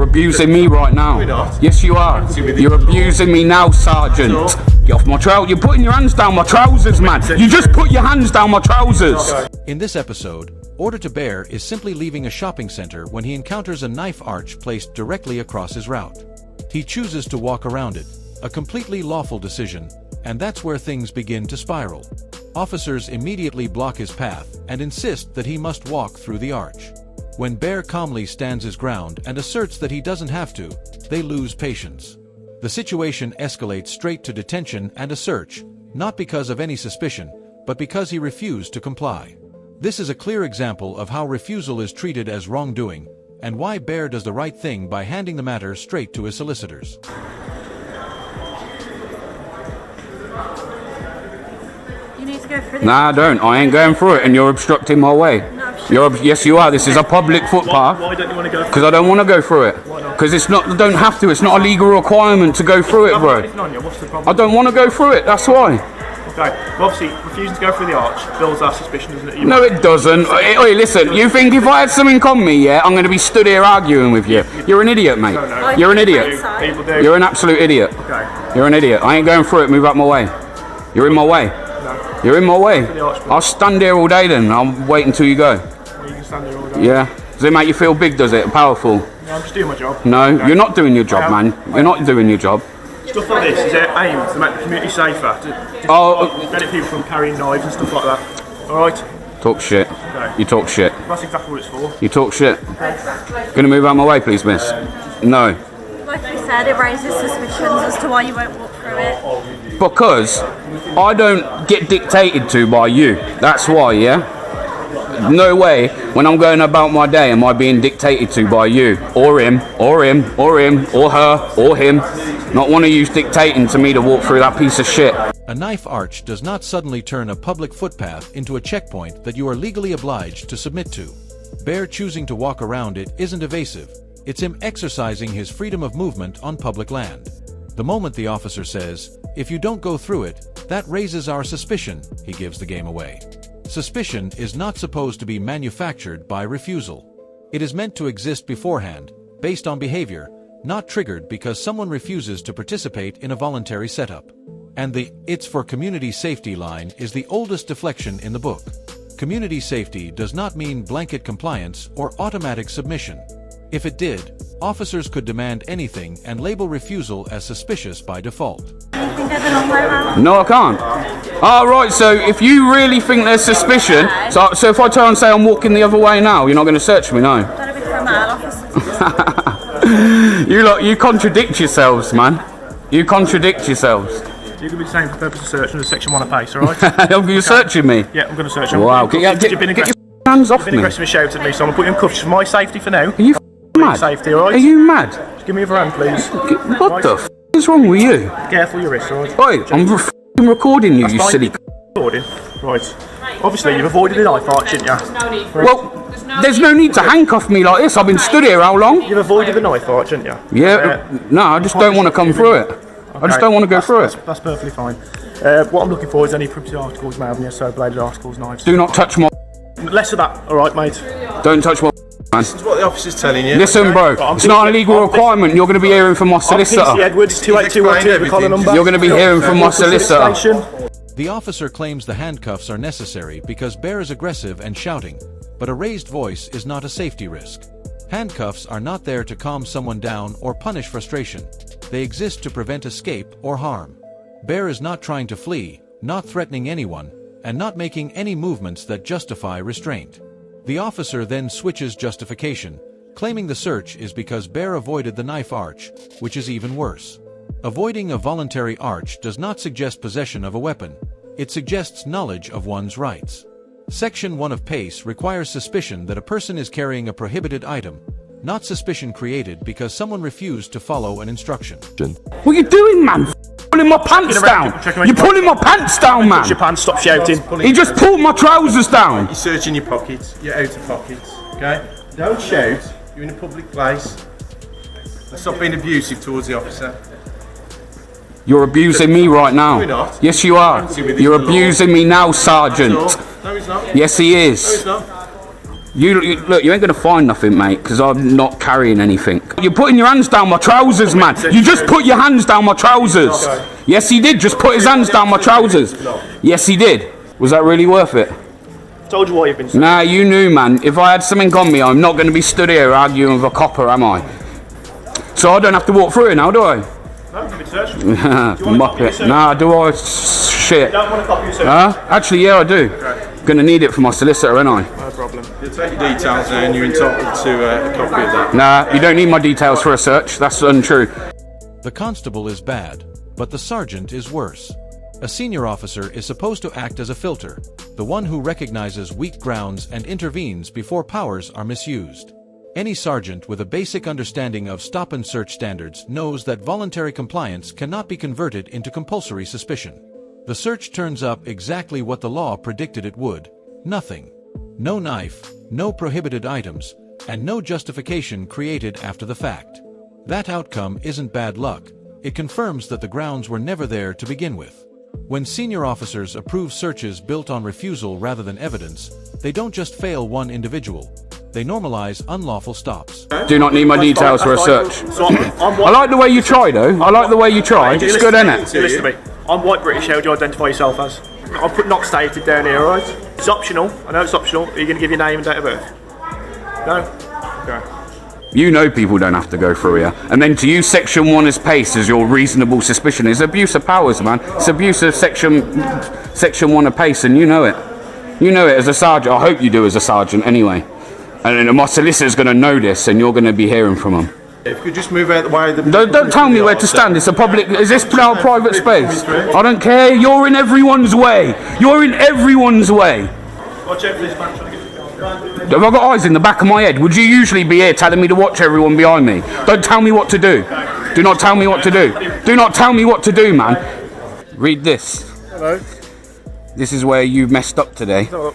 abusing me right now. No, we're not. Yes, you are. You're abusing me now, Sergeant. Get off my trousers. You're putting your hands down my trousers, man. You just put your hands down my trousers. In this episode, Auditor Bear is simply leaving a shopping center when he encounters a knife arch placed directly across his route. He chooses to walk around it, a completely lawful decision, and that's where things begin to spiral. Officers immediately block his path and insist that he must walk through the arch. When Bear calmly stands his ground and asserts that he doesn't have to, they lose patience. The situation escalates straight to detention and a search, not because of any suspicion, but because he refused to comply. This is a clear example of how refusal is treated as wrongdoing, and why Bear does the right thing by handing the matter straight to his solicitors. You need to go through this. Nah, I don't. I ain't going through it, and you're obstructing my way. Yes, you are. This is a public footpath. Why don't you want to go? Because I don't want to go through it. Because it's not. I don't have to. It's not a legal requirement to go through it, bro. What's the problem? I don't want to go through it. That's why. Okay. Well, obviously, refusing to go through the arch builds our suspicion, doesn't it? No, it doesn't. Hey, listen. You think if I had something on me, yeah, I'm going to be stood here arguing with you? You're an idiot, mate. No. You're an idiot. People do. You're an absolute idiot. Okay. You're an idiot. I ain't going through it. Move out my way. You're in my way. No. You're in my way. Arch, I'll stand here all day then. I'll wait until you go. Well, you can stand there all day. Yeah. Does it make you feel big, does it? Powerful? No, I'm just doing my job. No, Okay. you're not doing your job, man. You're not doing your job. Stuff like this is aimed to make the community safer, to prevent people from carrying knives and stuff like that. Alright? Talk shit. Okay. You talk shit. That's exactly what it's for. You talk shit. Gonna move out my way, please, miss? No. Like you said, it raises suspicions as to why you won't walk through it. Because I don't get dictated to by you. That's why, yeah? No way, when I'm going about my day, am I being dictated to by you, or him, or him, or him, or her, or him. Not one of you's dictating to me to walk through that piece of shit. A knife arch does not suddenly turn a public footpath into a checkpoint that you are legally obliged to submit to. Bear choosing to walk around it isn't evasive. It's him exercising his freedom of movement on public land. The moment the officer says, "If you don't go through it, that raises our suspicion," he gives the game away. Suspicion is not supposed to be manufactured by refusal. It is meant to exist beforehand, based on behavior, not triggered because someone refuses to participate in a voluntary setup. And the "it's for community safety" line is the oldest deflection in the book. Community safety does not mean blanket compliance or automatic submission. If it did, officers could demand anything and label refusal as suspicious by default. Do you think there's a long way around? No, I can't. Oh, right, so if you really think there's suspicion, so if I turn and say I'm walking the other way now, you're not going to search me, no? Don't be from officer. You contradict yourselves, man. You contradict yourselves. You're going to be the same for the purpose of search under Section 1 of PACE, alright? You're searching me? Yeah, I'm going to search you. Wow, get your hands off You've been me. aggressive and shouted at me, so I'm going to put you in cuffs for my safety for now. Are you mad? Safety, alright? Are you mad? Just give me your hand, please. What the f*** is wrong with you? Careful your wrist, alright? Oi, I'm recording you, you silly c***. Recording. Right. Obviously, you've avoided a knife arch, didn't you? Well, there's no need to handcuff me like this. I've been stood here how long? You've avoided the knife arch, didn't you? Yeah, no, I just don't want to come through it. I just don't want to go through it. That's perfectly fine. What I'm looking for is any privacy articles, mail, and so bladed articles, knives. Do not touch my... Less of that, alright, mate? Don't touch my... man. This is what the officer's telling you. Listen, bro, it's not a legal requirement. You're going to be hearing from my solicitor. Edwards, 28212, the collar number. You're going to be hearing from my solicitor. The officer claims the handcuffs are necessary because Bear is aggressive and shouting, but a raised voice is not a safety risk. Handcuffs are not there to calm someone down or punish frustration. They exist to prevent escape or harm. Bear is not trying to flee, not threatening anyone, and not making any movements that justify restraint. The officer then switches justification, claiming the search is because Bear avoided the knife arch, which is even worse. Avoiding a voluntary arch does not suggest possession of a weapon. It suggests knowledge of one's rights. Section 1 of PACE requires suspicion that a person is carrying a prohibited item, not suspicion created because someone refused to follow an instruction. What are you doing, man? Pulling my pants down. You're pulling my pants down, man. Your pants, stop shouting. He just pulled my trousers down. You're searching your pockets, your outer pockets, okay? Don't shout, you're in a public place. And stop being abusive towards the officer. You're abusing me right now. No, we're not. Yes, you are. You're abusing me now, Sergeant. No, he's not. Yes, he No, is. he's not. Look, you ain't gonna find nothing, mate, because I'm not carrying anything. You're putting your hands down my trousers, man. You just put your hands down my trousers. Yes, he did. Just put his hands down my trousers. Yes, he did. Was that really worth it? Told you why you've been. Nah, you knew, man. If I had something on me, I'm not going to be stood here arguing with a copper, am I? So I don't have to walk through it now, do I? No, you've been searched. Muppet. Nah, do I? Shit. You don't want a copy of your Huh? Actually, yeah, I do. Gonna need it for my solicitor, ain't I? No problem. You'll take your details there and you're entitled to a copy of that. Nah, you don't need my details for a search. That's untrue. The constable is bad, but the sergeant is worse. A senior officer is supposed to act as a filter, the one who recognizes weak grounds and intervenes before powers are misused. Any sergeant with a basic understanding of stop and search standards knows that voluntary compliance cannot be converted into compulsory suspicion. The search turns up exactly what the law predicted it would. Nothing. No knife, no prohibited items, and no justification created after the fact. That outcome isn't bad luck. It confirms that the grounds were never there to begin with. When senior officers approve searches built on refusal rather than evidence, they don't just fail one individual. They normalize unlawful stops. Do not need my details for a search. I like the way you try, though. I like the way you try. It's good, isn't it? Listen to me. I'm white British. How do you identify yourself as? I'll put not stated down here, alright? It's optional. I know it's optional. Are you going to give your name and date of birth? No? Okay. You know people don't have to go through here. And then to use Section 1 as pace as your reasonable suspicion is abuse of powers, man. It's abuse of Section 1 of pace, and you know it. You know it as a sergeant. I hope you do as a sergeant anyway. And then my solicitor's going to know this, and you're going to be hearing from him. If you could just move out the way. Don't tell me where to stand. It's a public. Is this now private space? I don't care. You're in everyone's way. You're in everyone's way. Watch out for this man trying to get you. Have I got eyes in the back of my head? Would you usually be here telling me to watch everyone behind me? Don't tell me what to do. Do not tell me what to do. Do not tell me what to do, man. Read this. Hello. This is where you've messed up today. Hello.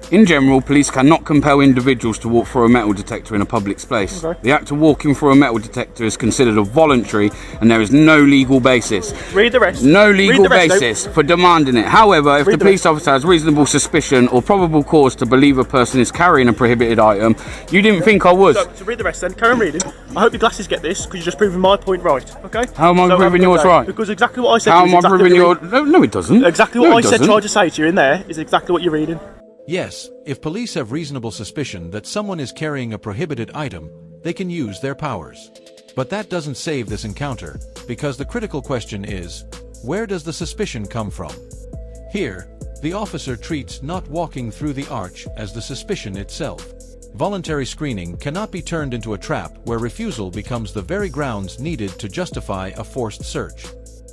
In general, police cannot compel individuals to walk through a metal detector in a public space. Okay. The act of walking through a metal detector is considered a voluntary, and there is no legal basis. Read the rest. No legal basis for demanding it. However, if the police officer has reasonable suspicion or probable cause to believe a person is carrying a prohibited item, you didn't think I was. So read the rest then. Carry on reading. I hope your glasses get this, because you're just proving my point right. Okay? How am I proving yours right? Because exactly what I said. How am I proving yours? No, it doesn't. Exactly what I said. Tried to say to you in there is exactly what you're reading. Yes, if police have reasonable suspicion that someone is carrying a prohibited item, they can use their powers. But that doesn't save this encounter, because the critical question is, where does the suspicion come from? Here, the officer treats not walking through the arch as the suspicion itself. Voluntary screening cannot be turned into a trap where refusal becomes the very grounds needed to justify a forced search.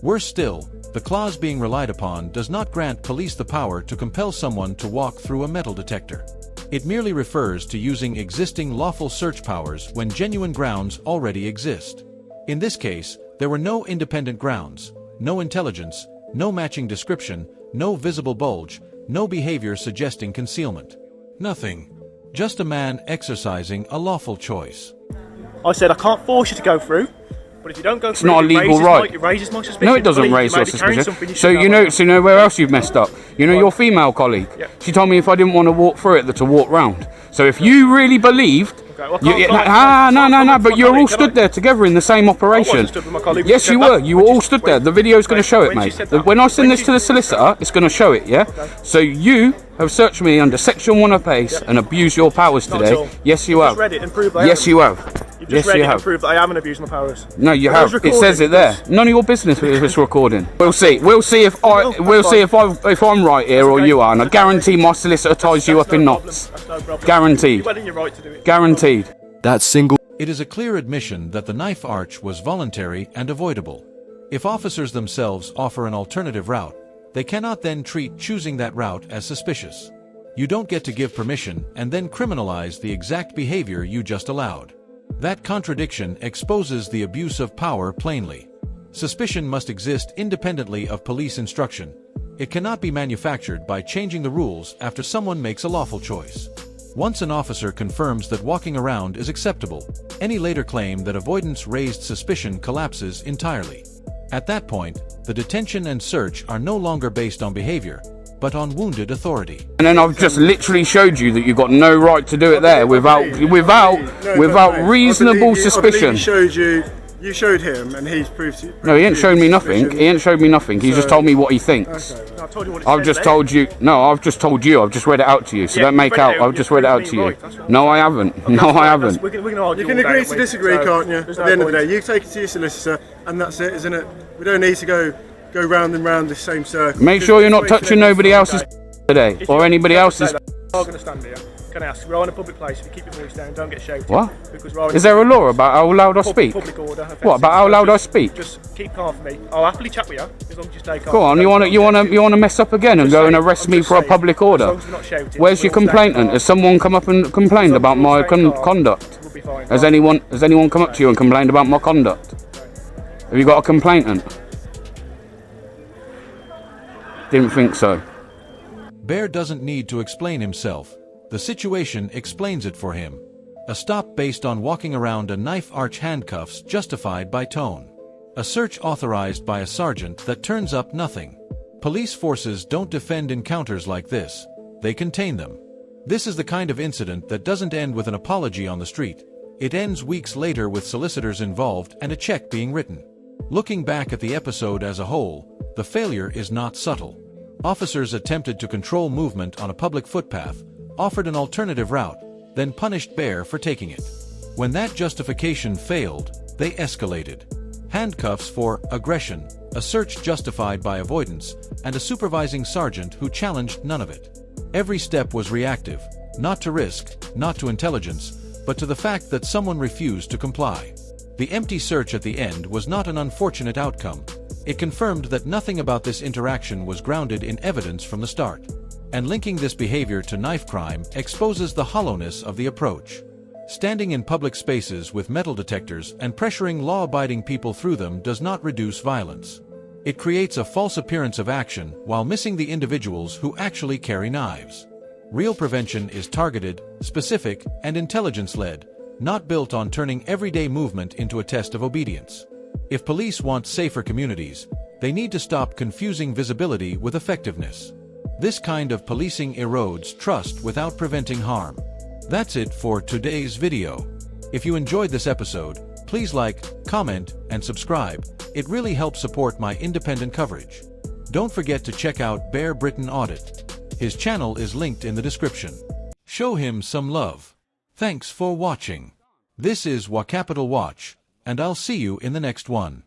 Worse still, the clause being relied upon does not grant police the power to compel someone to walk through a metal detector. It merely refers to using existing lawful search powers when genuine grounds already exist. In this case, there were no independent grounds, no intelligence, no matching description, no visible bulge, no behavior suggesting concealment. Nothing. Just a man exercising a lawful choice. I said I can't force you to go through. But if you don't go it's not a legal right. It raises my suspicion. No, it doesn't raise your suspicion. So you know where else you've messed up. You know your female colleague. Yeah. She told me if I didn't want to walk through it, that to walk round. So if you really believed, no. But you're all stood there together in the same operation. Yes, you were. You were all stood there. The video's going to show it, mate. When I send this to the solicitor, it's going to show it. Yeah. So you have searched me under Section 1 of PACE and abused your powers today. Yes, you have. Yes, you have. You've just read it and proved that I haven't abused my powers. No, you have. It says it there. None of your business with this recording. We'll see. We'll see if I'm right here or you are. And I guarantee my solicitor ties you up in knots. Guaranteed. You're well in your right to do it. Guaranteed. It is a clear admission that the knife arch was voluntary and avoidable. If officers themselves offer an alternative route, they cannot then treat choosing that route as suspicious. You don't get to give permission and then criminalize the exact behavior you just allowed. That contradiction exposes the abuse of power plainly. Suspicion must exist independently of police instruction. It cannot be manufactured by changing the rules after someone makes a lawful choice. Once an officer confirms that walking around is acceptable, any later claim that avoidance raised suspicion collapses entirely. At that point, the detention and search are no longer based on behavior, but on wounded authority. And then I've just literally showed you that you've got no right to do it there without reasonable suspicion. You showed him, and he's proved to you. No, he ain't showed me nothing. He ain't showed me nothing. He's just told me what he thinks. Okay. I told you what it I've says just there. told you. No, I've just told you. I've just read it out to you. So Yeah, don't you've make read it out. out, I've you've just read it out proved to me you. right, that's right. No, I haven't. No, I haven't. We can argue You can all day, agree don't to we? disagree, So, can't you? At there's the no end of the point. day, you take it to your solicitor, and that's it, isn't it? We don't need to go round and round the same circle. Make sure you're not touching nobody else's today If or you- anybody else's. I'm going to stand here. Can I ask? We're on a public place. If you keep your voice down, don't get shouted. What? Because we're on Is there a law about how loud I speak? Public order. What about how loud I speak? Just keep calm for me. I'll happily chat with you as long as you stay calm. Go on. You want to mess up again and go and arrest me for a public order? As long as we're not shouting, Where's your we'll stay complainant? calm. Has someone come up and complained about my conduct? We'll be fine. Has anyone come up to you and complained about my conduct? Have you got a complainant? Didn't think so. Bear doesn't need to explain himself. The situation explains it for him. A stop based on walking around a knife arch handcuffs justified by tone. A search authorized by a sergeant that turns up nothing. Police forces don't defend encounters like this. They contain them. This is the kind of incident that doesn't end with an apology on the street. It ends weeks later with solicitors involved and a check being written. Looking back at the episode as a whole, the failure is not subtle. Officers attempted to control movement on a public footpath, offered an alternative route, then punished Bear for taking it. When that justification failed, they escalated. Handcuffs for aggression, a search justified by avoidance, and a supervising sergeant who challenged none of it. Every step was reactive, not to risk, not to intelligence, but to the fact that someone refused to comply. The empty search at the end was not an unfortunate outcome. It confirmed that nothing about this interaction was grounded in evidence from the start. And linking this behavior to knife crime exposes the hollowness of the approach. Standing in public spaces with metal detectors and pressuring law-abiding people through them does not reduce violence. It creates a false appearance of action while missing the individuals who actually carry knives. Real prevention is targeted, specific, and intelligence-led, not built on turning everyday movement into a test of obedience. If police want safer communities, they need to stop confusing visibility with effectiveness. This kind of policing erodes trust without preventing harm. That's it for today's video. If you enjoyed this episode, please like, comment, and subscribe. It really helps support my independent coverage. Don't forget to check out Bear Britain Audit. His channel is linked in the description. Show him some love. Thanks for watching. This is Capital Watch, and I'll see you in the next one.